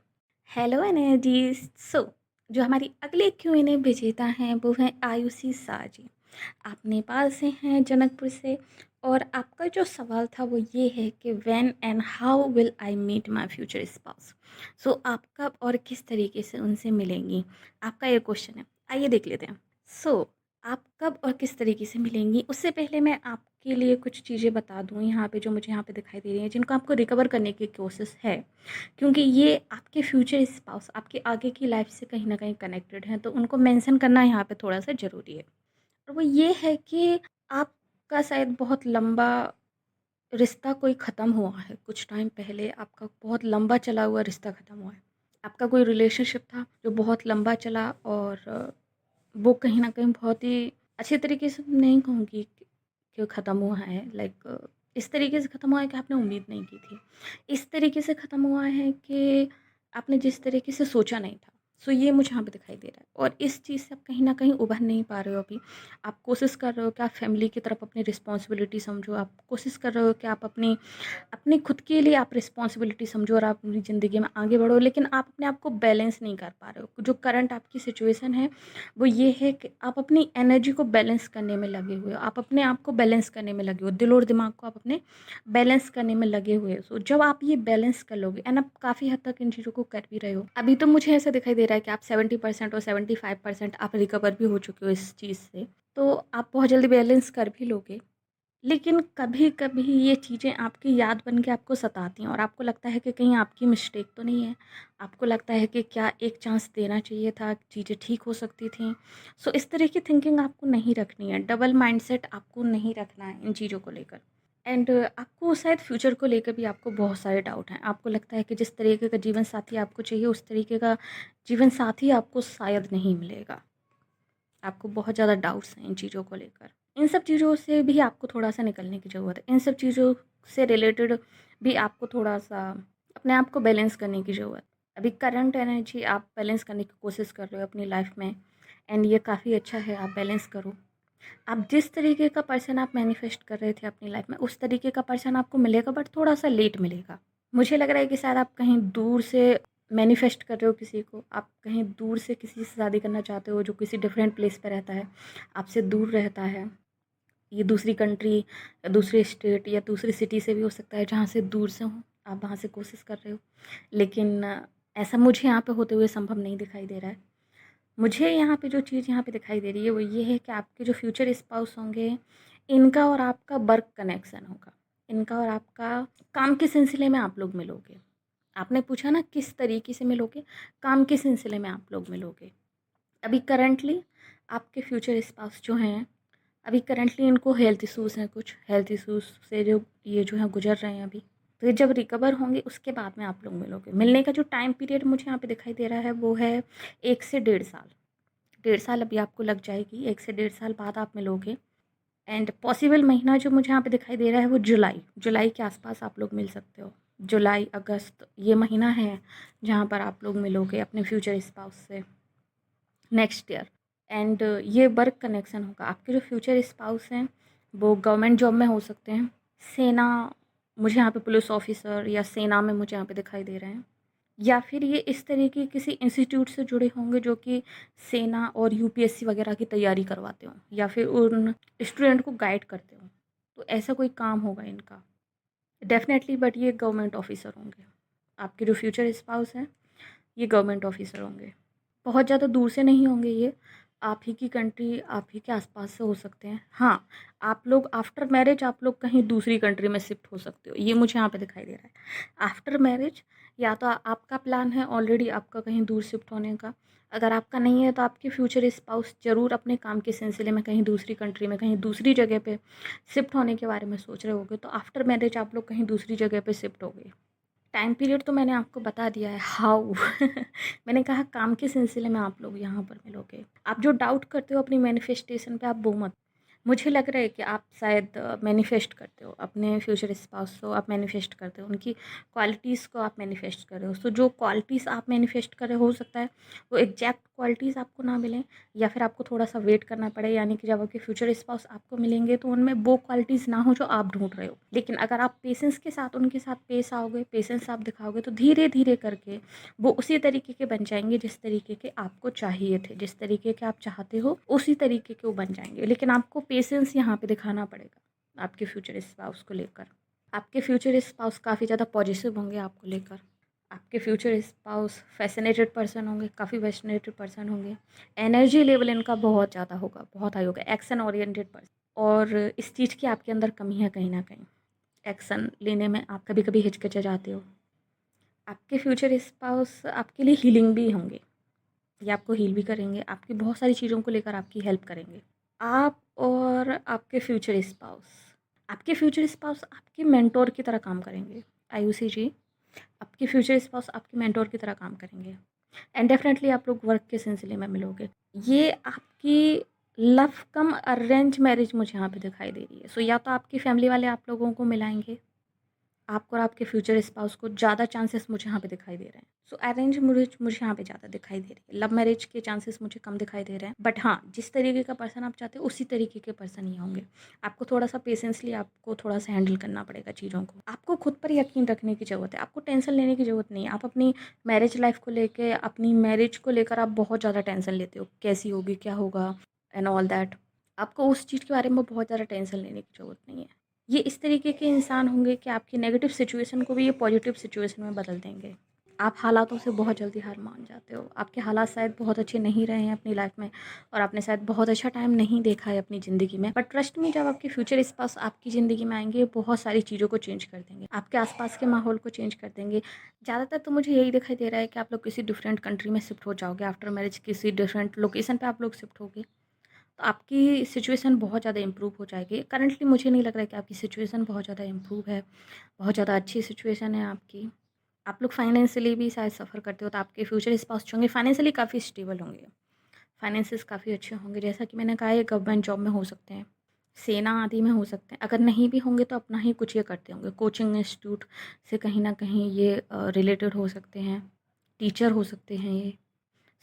Hello energies. So जो हमारी अगले क्यूएनए विजेता हैं वो हैं आयुषी शाह जी। आप नेपाल से हैं, जनकपुर से, और आपका जो सवाल था वो ये है कि when and how will I meet my future spouse. So आप कब और किस तरीके से उनसे मिलेंगी, आपका ये क्वेश्चन है। आइए देख लेते हैं। सो आप कब और किस तरीके से मिलेंगी, उससे पहले मैं आपके लिए कुछ चीज़ें बता दूँ यहाँ पे जो मुझे यहाँ पे दिखाई दे रही हैं जिनको आपको रिकवर करने की कोशिश है, क्योंकि ये आपके फ्यूचर स्पाउस आपके आगे की लाइफ से कहीं ना कहीं कनेक्टेड हैं, तो उनको मेंशन करना यहाँ पे थोड़ा सा ज़रूरी है। और वो ये है कि आपका शायद बहुत लंबा रिश्ता कोई ख़त्म हुआ है। कुछ टाइम पहले आपका बहुत लंबा चला हुआ रिश्ता ख़त्म हुआ है। आपका कोई रिलेशनशिप था जो बहुत लंबा चला और वो कहीं न कहीं बहुत ही अच्छे तरीके से नहीं कहूँगी कि ख़त्म हुआ है, लाइक इस तरीके से ख़त्म हुआ है कि आपने उम्मीद नहीं की थी। इस तरीके से ख़त्म हुआ है कि आपने जिस तरीके से सोचा नहीं था। सो ये मुझे यहाँ पे दिखाई दे रहा है और इस चीज़ से आप कहीं न कहीं उभर नहीं पा रहे हो अभी। आप कोशिश कर रहे हो कि आप फैमिली की तरफ अपनी रिस्पॉन्सिबिलिटी समझो, आप कोशिश कर रहे हो कि आप अपनी अपनी खुद के लिए आप रिस्पॉन्सिबिलिटी समझो और आप अपनी ज़िंदगी में आगे बढ़ो, लेकिन आप अपने आप को बैलेंस नहीं कर पा रहे हो। जो करंट आपकी सिचुएशन है वो ये है कि आप अपनी एनर्जी को बैलेंस करने में लगे हुए हो, आप अपने आप को बैलेंस करने में लगे हो, दिल और दिमाग को आप अपने बैलेंस करने में लगे हुए हो। सो जब आप ये बैलेंस कर लोगे एंड आप काफ़ी हद तक इन चीज़ों को कर भी रहे हो, अभी तो मुझे ऐसा दिखाई दे रहा है कि आप 70% और 75% आप रिकवर भी हो चुके हो इस चीज़ से, तो आप बहुत जल्दी बैलेंस कर भी लोगे। लेकिन कभी-कभी ये चीज़ें आपकी याद बन के आपको सताती हैं और आपको लगता है कि कहीं आपकी मिस्टेक तो नहीं है। आपको लगता है कि क्या एक चांस देना चाहिए था, चीज़ें ठीक हो सकती थीं। सो इस तरह की थिंकिंग आपको नहीं रखनी है, डबल माइंडसेट आपको नहीं रखना है इन चीज़ों को लेकर। एंड आपको शायद फ्यूचर को लेकर भी आपको बहुत सारे डाउट हैं। आपको लगता है कि जिस तरीके का जीवन साथी आपको चाहिए उस तरीके का जीवन साथी आपको शायद नहीं मिलेगा। आपको बहुत ज़्यादा डाउट्स हैं इन चीज़ों को लेकर। इन सब चीज़ों से भी आपको थोड़ा-सा निकलने की ज़रूरत है। इन सब चीज़ों से रिलेटेड भी आपको थोड़ा-सा अपने आप को बैलेंस करने की ज़रूरत है। अभी करंट एनर्जी आप बैलेंस करने की कोशिश कर रहे हो अपनी लाइफ़ में एंड ये काफ़ी अच्छा है, आप बैलेंस करो। आप जिस तरीके का पर्सन आप मैनिफेस्ट कर रहे थे अपनी लाइफ में, उस तरीके का पर्सन आपको मिलेगा, बट थोड़ा-सा लेट मिलेगा। मुझे लग रहा है कि शायद आप कहीं दूर से मैनिफेस्ट कर रहे हो किसी को, आप कहीं दूर से किसी से शादी करना चाहते हो जो किसी डिफरेंट प्लेस पे रहता है, आपसे दूर रहता है। ये दूसरी कंट्री या दूसरे स्टेट या दूसरी सिटी से भी हो सकता है, जहाँ से दूर से हो, आप वहाँ से कोशिश कर रहे हो। लेकिन ऐसा मुझे यहाँ पे होते हुए संभव नहीं दिखाई दे रहा है। मुझे यहाँ पे जो चीज़ यहाँ पे दिखाई दे रही है वो ये है कि आपके जो फ्यूचर स्पाउस होंगे, इनका और आपका वर्क कनेक्शन होगा। इनका और आपका काम के सिलसिले में आप लोग मिलोगे। आपने पूछा ना किस तरीके से मिलोगे, काम के सिलसिले में आप लोग मिलोगे। अभी करंटली आपके फ्यूचर स्पाउस जो हैं, अभी करंटली इनको हेल्थ इश्यूज़ हैं, कुछ हेल्थ इश्यूज़ से जो ये जो है गुजर रहे हैं अभी। तो ये जब रिकवर होंगे उसके बाद में आप लोग मिलोगे। मिलने का जो टाइम पीरियड मुझे यहाँ पे दिखाई दे रहा है वो है 1 से 1.5 साल। 1.5 साल अभी आपको लग जाएगी, 1 से 1.5 साल बाद आप मिलोगे। एंड पॉसिबल महीना जो मुझे यहाँ पे दिखाई दे रहा है वो जुलाई, जुलाई के आसपास आप लोग मिल सकते हो। जुलाई, अगस्त ये महीना है जहाँ पर आप लोग मिलोगे अपने फ्यूचर स्पाउस से नेक्स्ट ईयर। एंड ये वर्क कनेक्शन होगा। आपके जो फ्यूचर स्पाउस हैं वो गवर्नमेंट जॉब में हो सकते हैं, सेना, मुझे यहाँ पे पुलिस ऑफिसर या सेना में मुझे यहाँ पे दिखाई दे रहे हैं, या फिर ये इस तरह की किसी इंस्टीट्यूट से जुड़े होंगे जो कि सेना और यूपीएससी वगैरह की तैयारी करवाते हों या फिर उन स्टूडेंट को गाइड करते हों। तो ऐसा कोई काम होगा इनका डेफिनेटली, बट ये गवर्नमेंट ऑफिसर होंगे। आपके जो फ्यूचर स्पाउस हैं ये गवर्नमेंट ऑफिसर होंगे। बहुत ज़्यादा दूर से नहीं होंगे ये, आप ही की कंट्री, आप ही के आसपास से हो सकते हैं। हाँ, आप लोग आफ्टर मैरिज आप लोग कहीं दूसरी कंट्री में शिफ्ट हो सकते हो, ये मुझे यहाँ पे दिखाई दे रहा है। आफ्टर मैरिज या तो आपका प्लान है ऑलरेडी आपका कहीं दूर शिफ्ट होने का, अगर आपका नहीं है तो आपके फ्यूचर स्पाउस ज़रूर अपने काम के सिलसिले में कहीं दूसरी कंट्री में, कहीं दूसरी जगह पे शिफ्ट होने के बारे में सोच रहे होगे, तो आफ्टर मैरिज आप लोग कहीं दूसरी जगह पे शिफ्ट हो गए। टाइम पीरियड तो मैंने आपको बता दिया है हाउ मैंने कहा काम के सिलसिले में आप लोग यहाँ पर मिलोगे। आप जो डाउट करते हो अपनी मैनिफेस्टेशन पे, आप वो मत, मुझे लग रहा है कि आप शायद मैनिफेस्ट करते हो अपने फ्यूचर स्पाउस को, आप मैनिफेस्ट करते हो उनकी क्वालिटीज़ को, आप मैनिफेस्ट कर रहे हो। सो जो क्वालिटीज़ आप मैनिफेस्ट कर रहे हो सकता है वो एग्जैक्ट क्वालिटीज़ आपको ना मिलें, या फिर आपको थोड़ा सा वेट करना पड़े, यानी कि जब आपके फ्यूचर स्पाउस आपको मिलेंगे तो उनमें वो क्वालिटीज़ ना हो जो आप ढूंढ रहे हो। लेकिन अगर आप पेशेंस के साथ उनके साथ पेश आओगे, पेशेंस आप दिखाओगे, तो धीरे धीरे करके वो उसी तरीके के बन जाएंगे जिस तरीके के आपको चाहिए थे, जिस तरीके के आप चाहते हो उसी तरीके के वो बन जाएंगे। लेकिन आपको पेशेंस यहाँ पे दिखाना पड़ेगा आपके फ्यूचर स्पाउस को लेकर। आपके फ्यूचर स्पाउस काफ़ी ज़्यादा पॉजिटिव होंगे आपको लेकर। आपके फ्यूचर स्पाउस फैसिनेटेड पर्सन होंगे, काफ़ी फैसिनेटेड पर्सन होंगे। एनर्जी लेवल इनका बहुत ज़्यादा होगा, बहुत हाई होगा, एक्शन ओरिएंटेड पर्सन। और इस चीज़ की आपके अंदर कमी है कहीं ना कहीं, एक्शन लेने में आप कभी कभी हिचकिचा जाते हो। आपके फ्यूचर स्पाउस आपके लिए हीलिंग भी होंगे, ये आपको हील भी करेंगे, आपकी बहुत सारी चीज़ों को लेकर आपकी हेल्प करेंगे। आप और आपके फ्यूचर स्पाउस, आपके फ्यूचर स्पाउस आपके मेंटोर की तरह काम करेंगे। आयुषी जी, आपके फ्यूचर स्पाउस आपके मेंटोर की तरह काम करेंगे। एंड डेफिनेटली आप लोग वर्क के सिलसिले में मिलोगे। ये आपकी लव कम अरेंज मैरिज मुझे यहाँ पे दिखाई दे रही है। सो या तो आपकी फैमिली वाले आप लोगों को मिलाएंगे, आपको और आपके फ्यूचर स्पाउस को, ज़्यादा चांसेस मुझे यहाँ पे दिखाई दे रहे हैं। सो अरेंज मैरिज मुझे यहाँ पे ज़्यादा दिखाई दे रही है, लव मैरिज के चांसेस मुझे कम दिखाई दे रहे हैं। बट हाँ, जिस तरीके का पर्सन आप चाहते हो उसी तरीके के पर्सन ही होंगे। आपको थोड़ा सा पेशेंसली आपको थोड़ा सा हैंडल करना पड़ेगा चीज़ों को। आपको खुद पर यकीन रखने की ज़रूरत है, आपको टेंशन लेने की ज़रूरत नहीं है। आप अपनी मैरिज लाइफ को लेकर, अपनी मैरिज को लेकर आप बहुत ज़्यादा टेंशन लेते हो, कैसी होगी, क्या होगा एंड ऑल दैट। आपको उस चीज़ के बारे में बहुत ज़्यादा टेंशन लेने की ज़रूरत नहीं है। ये इस तरीके के इंसान होंगे कि आपकी नेगेटिव सिचुएशन को भी ये पॉजिटिव सिचुएशन में बदल देंगे। आप हालातों से बहुत जल्दी हार मान जाते हो। आपके हालात शायद बहुत अच्छे नहीं रहे हैं अपनी लाइफ में, और आपने शायद बहुत अच्छा टाइम नहीं देखा है अपनी ज़िंदगी में, बट ट्रस्ट मी, जब आपके फ्यूचर स्पाउस आपकी ज़िंदगी में आएंगे बहुत सारी चीज़ों को चेंज कर देंगे, आपके आसपास के माहौल को चेंज कर देंगे। ज़्यादातर तो मुझे यही दिखाई दे रहा है कि आप लोग किसी डिफरेंट कंट्री में शिफ्ट हो जाओगे आफ्टर मैरिज, किसी डिफरेंट लोकेशन पर आप लोग शिफ्ट होगे, तो आपकी सिचुएशन बहुत ज़्यादा इम्प्रूव हो जाएगी। करंटली मुझे नहीं लग रहा है कि आपकी सिचुएशन बहुत ज़्यादा इम्प्रूव है, बहुत ज़्यादा अच्छी सिचुएशन है आपकी। आप लोग फाइनेंशियली भी शायद सफ़र करते हो, तो आपके फ्यूचर स्पाउस जो होंगे फाइनेंशियली काफ़ी स्टेबल होंगे, फाइनेंसेस काफ़ी अच्छे होंगे। जैसा कि मैंने कहा, ये गवर्नमेंट जॉब में हो सकते हैं, सेना आदि में हो सकते हैं। अगर नहीं भी होंगे तो अपना ही कुछ ये करते होंगे, कोचिंग इंस्टीट्यूट से कहीं ना कहीं ये रिलेटेड हो सकते हैं, टीचर हो सकते हैं ये।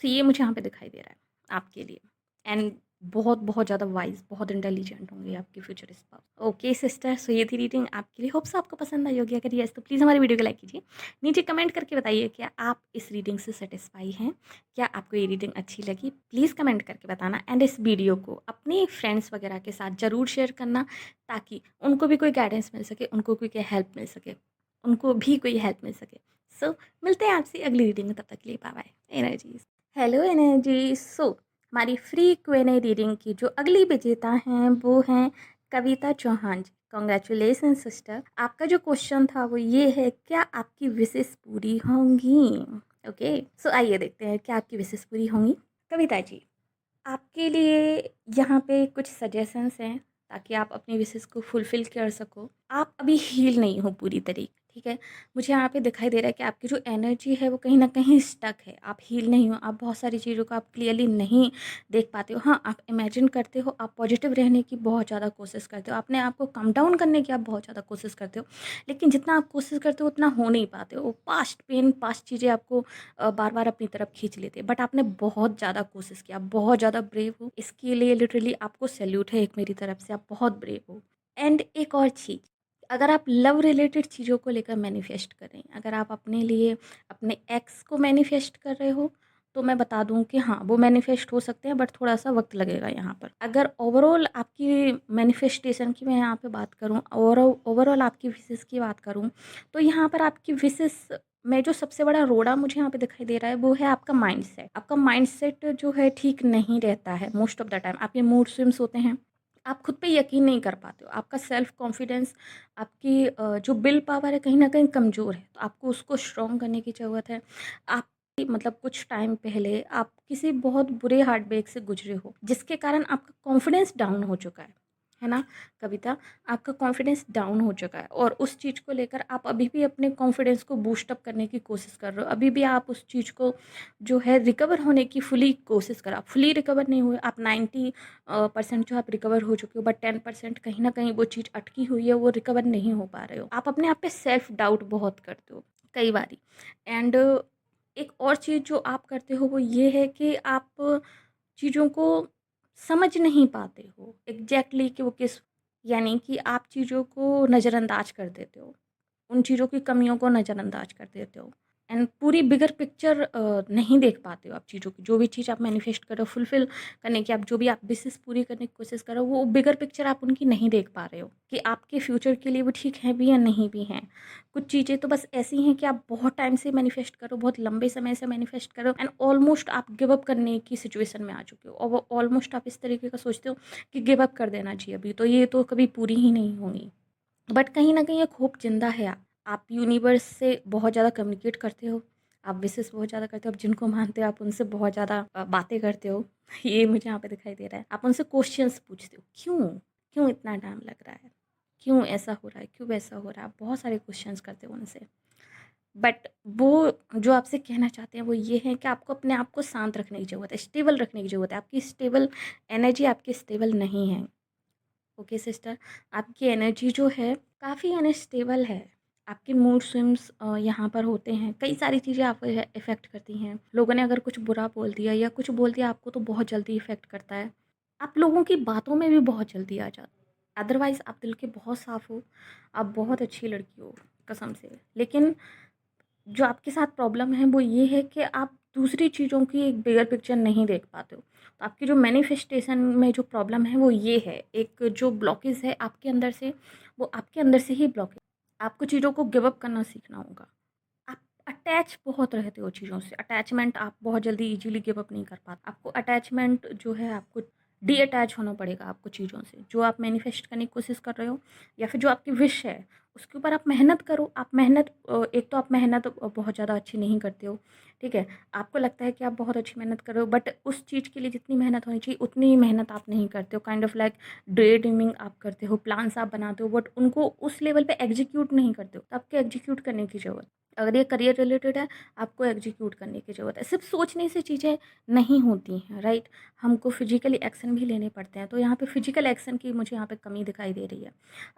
तो ये मुझे यहाँ पे दिखाई दे रहा है आपके लिए। एंड बहुत बहुत ज़्यादा वाइज, बहुत इंटेलिजेंट होंगे आपके फ्यूचर स्पाउस। ओके सिस्टर, सो ये थी रीडिंग आपके लिए। होप्स आपको पसंद आई होगी। अगर यस तो प्लीज़ हमारी वीडियो को लाइक कीजिए। नीचे कमेंट करके बताइए क्या आप इस रीडिंग से सेटिस्फाई हैं, क्या आपको ये रीडिंग अच्छी लगी, प्लीज़ कमेंट करके बताना। एंड इस वीडियो को अपने फ्रेंड्स वगैरह के साथ ज़रूर शेयर करना, ताकि उनको भी कोई गाइडेंस मिल सके, उनको कोई हेल्प मिल सके, उनको भी कोई हेल्प मिल सके। सो मिलते हैं आपसे अगली रीडिंग में, तब तक के लिए bye bye energies. Hello energy. So हमारी फ्री क्वेने रीडिंग की जो अगली विजेता हैं वो हैं कविता चौहान जी। Congratulation sister. आपका जो क्वेश्चन था वो ये है, क्या आपकी विशेष पूरी होंगी? ओके, सो आइए देखते हैं क्या आपकी विशेष पूरी होंगी। कविता जी, आपके लिए यहाँ पे कुछ सजेशंस हैं ताकि आप अपनी विशेष को फुलफ़िल कर सको। आप अभी हील नहीं हो पूरी तरीके, ठीक है? मुझे यहाँ पे दिखाई दे रहा है कि आपकी जो एनर्जी है वो कहीं न कहीं स्टक है। आप हील नहीं हो, आप बहुत सारी चीज़ों को आप क्लियरली नहीं देख पाते हो। हाँ, आप इमेजिन करते हो, आप पॉजिटिव रहने की बहुत ज़्यादा कोशिश करते हो, अपने आप को कम डाउन करने की आप बहुत ज़्यादा कोशिश करते हो। लेकिन जितना आप कोशिश करते हो उतना हो नहीं पाते हो। पास्ट पेन, पास्ट चीज़ें आपको बार-बार अपनी तरफ खींच लेते हैं। बट आपने बहुत ज़्यादा कोशिश किया, बहुत ज़्यादा ब्रेव हो। इसके लिए लिटरली आपको सैल्यूट है एक मेरी तरफ से, आप बहुत ब्रेव हो। एंड एक और चीज़, अगर आप लव रिलेटेड चीज़ों को लेकर मैनिफेस्ट कर रहे हैं, अगर आप अपने लिए अपने एक्स को मैनिफेस्ट कर रहे हो, तो मैं बता दूं कि हाँ, वो मैनिफेस्ट हो सकते हैं, बट थोड़ा-सा वक़्त लगेगा यहाँ पर। अगर ओवरऑल आपकी मैनिफेस्टेशन की मैं यहाँ पे बात करूँ, और ओवरऑल आपकी विशेज़ की बात करूँ, तो यहाँ पर आपकी विशेज़ में जो सबसे बड़ा रोड़ा मुझे यहाँ पे दिखाई दे रहा है वो है आपका माइंडसेट। आपका माइंडसेट जो है ठीक नहीं रहता है मोस्ट ऑफ द टाइम। आपके मूड स्विंग्स होते हैं, आप खुद पे यकीन नहीं कर पाते हो, आपका सेल्फ कॉन्फिडेंस, आपकी जो विल पावर है कहीं न कहीं कमज़ोर है, तो आपको उसको स्ट्रॉन्ग करने की ज़रूरत है। आप मतलब कुछ टाइम पहले आप किसी बहुत बुरे हार्टब्रेक से गुज़रे हो, जिसके कारण आपका कॉन्फिडेंस डाउन हो चुका है ना कविता? आपका कॉन्फिडेंस डाउन हो चुका है और उस चीज़ को लेकर आप अभी भी अपने कॉन्फिडेंस को बूस्ट अप करने की कोशिश कर रहे हो। अभी भी आप उस चीज़ को जो है रिकवर होने की फुली कोशिश कर, आप फुली रिकवर नहीं हुए। आप 90 परसेंट जो आप रिकवर हो चुके हो, बट 10% कहीं न कहीं वो चीज़ अटकी हुई है, वो रिकवर नहीं हो पा रहे हो। आप अपने आप पे सेल्फ डाउट बहुत करते हो कई बारी। एंड एक और चीज़ जो आप करते हो वो ये है कि आप चीज़ों को समझ नहीं पाते हो एग्जैक्टली कि वो किस, यानी कि आप चीज़ों को नज़रअंदाज कर देते हो, उन चीज़ों की कमियों को नज़रअंदाज कर देते हो। एंड पूरी बिगर पिक्चर नहीं देख पाते हो आप चीज़ों की। जो भी चीज़ आप मैनिफेस्ट कर रहे हो फुलफ़िल करने की, आप जो भी आप विशेज़ पूरी करने की कोशिश कर रहे हो, वो बिगर पिक्चर आप उनकी नहीं देख पा रहे हो कि आपके फ्यूचर के लिए वो ठीक हैं भी या नहीं भी हैं। कुछ चीज़ें तो बस ऐसी हैं कि आप बहुत टाइम से मैनिफेस्ट करो, बहुत लंबे समय से मैनिफेस्ट करो, एंड ऑलमोस्ट आप गिव अप करने की सिचुएशन में आ चुके हो, और वो ऑलमोस्ट आप इस तरीके का सोचते हो कि गिव अप कर देना चाहिए अभी, तो ये तो कभी पूरी ही नहीं होंगी। बट कहीं न कहीं एक होप ज़िंदा है। आप यूनिवर्स से बहुत ज़्यादा कम्युनिकेट करते हो, आप विशेज़ बहुत ज़्यादा करते हो, आप जिनको मानते हो आप उनसे बहुत ज़्यादा बातें करते हो। ये मुझे यहाँ पे दिखाई दे रहा है। आप उनसे क्वेश्चंस पूछते हो, क्यों? क्यों इतना टाइम लग रहा है? क्यों ऐसा हो रहा है? क्यों वैसा हो रहा है? आप बहुत सारे क्वेश्चंस करते हो उनसे। बट वो जो आपसे कहना चाहते हैं वो ये है कि आपको अपने आप को शांत रखने की ज़रूरत है, स्टेबल रखने की ज़रूरत है। आपकी स्टेबल एनर्जी आपकी स्टेबल नहीं है। ओके सिस्टर, आपकी एनर्जी जो है काफ़ी अनस्टेबल है। आपके मूड स्विंग्स यहाँ पर होते हैं, कई सारी चीज़ें आपको इफ़ेक्ट करती हैं। लोगों ने अगर कुछ बुरा बोल दिया या कुछ बोल दिया आपको, तो बहुत जल्दी इफ़ेक्ट करता है। आप लोगों की बातों में भी बहुत जल्दी आ जाते हो। अदरवाइज़ आप दिल के बहुत साफ़ हो, आप बहुत अच्छी लड़की हो कसम से। लेकिन जो आपके साथ प्रॉब्लम है वो ये है कि आप दूसरी चीज़ों की एक बिगर पिक्चर नहीं देख पाते हो। तो आपकी जो मैनिफेस्टेशन में जो प्रॉब्लम है वो ये है, एक जो ब्लॉकेज है आपके अंदर से, वो आपके अंदर से ही ब्लॉक है। आपको चीज़ों को गिव अप करना सीखना होगा। आप अटैच बहुत रहते हो चीज़ों से, अटैचमेंट आप बहुत जल्दी ईज़िली गिव अप नहीं कर पाते। आपको अटैचमेंट जो है, आपको डीअटैच होना पड़ेगा आपको चीज़ों से। जो आप मैनिफेस्ट करने की कोशिश कर रहे हो या फिर जो आपकी विश है, उसके ऊपर आप मेहनत करो। आप मेहनत एक तो आप मेहनत बहुत ज़्यादा अच्छी नहीं करते हो, ठीक है? आपको लगता है कि आप बहुत अच्छी मेहनत कर रहे हो, बट उस चीज़ के लिए जितनी मेहनत होनी चाहिए उतनी ही मेहनत आप नहीं करते हो। Kind of like day dreaming आप करते हो, प्लान्स आप बनाते हो, बट उनको उस लेवल पे एग्जीक्यूट नहीं करते हो। तो आपको एग्जीक्यूट करने की ज़रूरत, अगर ये करियर रिलेटेड है, आपको एग्जीक्यूट करने की ज़रूरत है। सिर्फ सोचने से चीज़ें नहीं होती हैं, राइट? हमको फिजिकली एक्शन भी लेने पड़ते हैं। तो यहाँ पे फिजिकल एक्शन की मुझे यहाँ पे कमी दिखाई दे रही है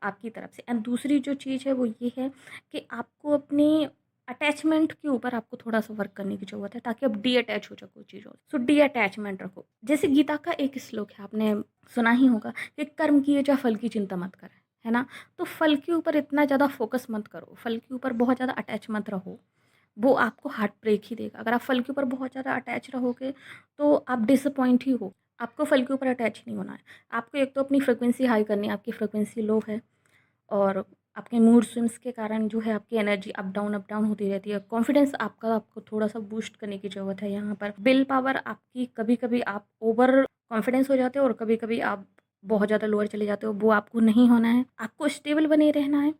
आपकी तरफ से। एंड दूसरी जो चीज़ है वो ये है कि आपको अपनी अटैचमेंट के ऊपर आपको थोड़ा-सा वर्क करने की ज़रूरत है ताकि आप डी-अटैच हो जाओ चीज़ों से। सो डी-अटैचमेंट रखो। जैसे गीता का एक श्लोक है, आपने सुना ही होगा कि कर्म किए जा फल की चिंता मत कर, है ना? तो फल के ऊपर इतना ज़्यादा फ़ोकस मत करो, फल के ऊपर बहुत ज़्यादा अटैच मत रहो, वो आपको हार्ट ब्रेक ही देगा। अगर आप फल के ऊपर बहुत ज़्यादा अटैच रहोगे, तो आप डिसअपॉइंट ही हो। आपको फल के ऊपर अटैच नहीं होना है। आपको एक तो अपनी फ्रीक्वेंसी हाई करनी है, आपकी फ्रीक्वेंसी लो है और आपके मूड स्विंग्स के कारण जो है आपकी एनर्जी अप डाउन होती रहती है। कॉन्फिडेंस आपका आपको थोड़ा-सा बूस्ट करने की ज़रूरत है यहाँ पर। विल पावर आपकी कभी-कभी आप ओवर कॉन्फिडेंस हो जाते हो और कभी-कभी आप बहुत ज़्यादा लोअर चले जाते हो, वो आपको नहीं होना है। आपको स्टेबल बने रहना है।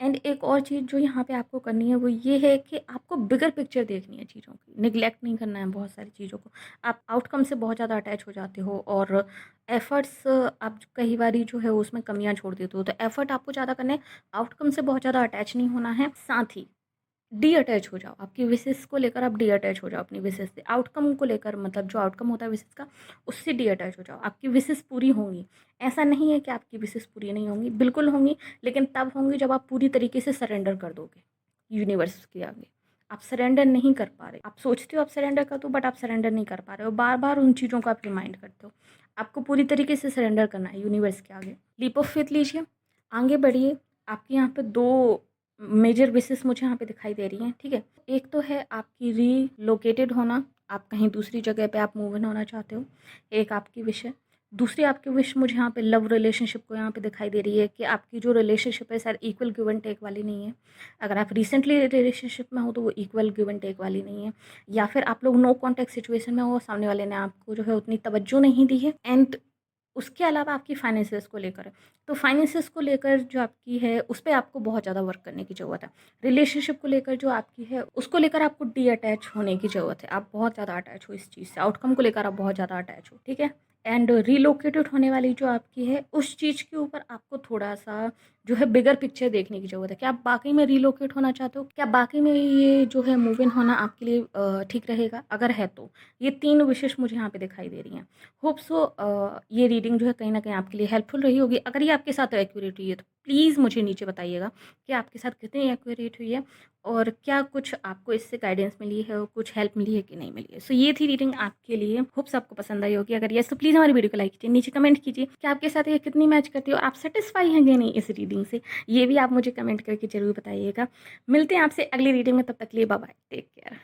एंड एक और चीज़ जो यहाँ पे आपको करनी है वो ये है कि आपको बिगर पिक्चर देखनी है चीज़ों की, नेग्लेक्ट नहीं करना है बहुत सारी चीज़ों को। आप आउटकम से बहुत ज़्यादा अटैच हो जाते हो और एफर्ट्स आप कई बारी जो है उसमें कमियाँ छोड़ देते हो, तो एफर्ट आपको ज़्यादा करने हैं, आउटकम से बहुत ज़्यादा अटैच नहीं होना है। साथ ही डी-अटैच हो जाओ, आपकी विशेज़ को लेकर आप डी-अटैच हो जाओ अपनी विशेज़ से। आउटकम को लेकर मतलब जो आउटकम होता है विशेज़ का, उससे डी-अटैच हो जाओ। आपकी विशेज़ पूरी होंगी। ऐसा नहीं है कि आपकी विशेज़ पूरी नहीं होंगी, बिल्कुल होंगी, लेकिन तब होंगी जब आप पूरी तरीके से सरेंडर कर दोगे यूनिवर्स के आगे। आप सरेंडर नहीं कर पा रहे। आप सोचते हो आप सरेंडर कर दो, बट आप सरेंडर नहीं कर पा रहे हो। बार-बार उन चीज़ों को आप रिमाइंड करते हो। आपको पूरी तरीके से सरेंडर करना है यूनिवर्स के आगे। लीप ऑफ फेथ लीजिए, आगे बढ़िए। आपके यहाँ पे 2 मेजर विशेस मुझे यहाँ पे दिखाई दे रही हैं, ठीक है? एक तो है आपकी रीलोकेटेड होना, आप कहीं दूसरी जगह पे आप मूव इन होना चाहते हो, एक आपकी विश है। दूसरी आपकी विश मुझे यहाँ पे लव रिलेशनशिप को यहाँ पे दिखाई दे रही है कि आपकी जो रिलेशनशिप है शायद इक्वल गिव एंड टेक वाली नहीं है। अगर आप रिसेंटली रिलेशनशिप में हो तो वो इक्वल गिव एंड टेक वाली नहीं है, या फिर आप लोग नो कॉन्टैक्ट सिचुएशन में हो, सामने वाले ने आपको जो है उतनी तवज्जो नहीं दी है। एंड उसके अलावा आपकी फाइनेंसेस को लेकर है। तो फाइनेंसेस को लेकर जो आपकी है, उस पे आपको बहुत ज़्यादा वर्क करने की ज़रूरत है। रिलेशनशिप को लेकर जो आपकी है, उसको लेकर आपको डी-अटैच होने की ज़रूरत है। आप बहुत ज़्यादा अटैच हो इस चीज़ से, आउटकम को लेकर आप बहुत ज़्यादा अटैच हो, ठीक है? एंड रिलोकेटेड होने वाली जो आपकी है, उस चीज़ के ऊपर आपको थोड़ा-सा जो है बिगर पिक्चर देखने की ज़रूरत है। क्या आप वाक़ई में रिलोकेट होना चाहते हो? क्या वाक़ई में ये जो है मूव इन होना आपके लिए ठीक रहेगा? अगर है तो। ये 3 विशेज़ मुझे यहाँ पे दिखाई दे रही हैं। होप सो ये रीडिंग जो है कहीं न कहीं आपके लिए हेल्पफुल रही होगी। अगर ये आपके साथ एक्यूरेट हुई है तो प्लीज़ मुझे नीचे बताइएगा कि आपके साथ कितनी एक्यूरेट हुई है और क्या कुछ आपको इससे गाइडेंस मिली है और कुछ हेल्प मिली है कि नहीं मिली है। सो ये थी रीडिंग आपके लिए। होप्स आपको पसंद आई होगी। अगर येस तो प्लीज़ हमारी वीडियो को लाइक कीजिए, नीचे कमेंट कीजिए कि आपके साथ ये कितनी मैच करती है और आप सैटिस्फाई हैं या नहीं इस रीडिंग से। ये भी आप मुझे कमेंट करके ज़रूर बताइएगा। मिलते हैं आपसे अगली रीडिंग में, तब तक के लिए बाय बाय, टेक केयर।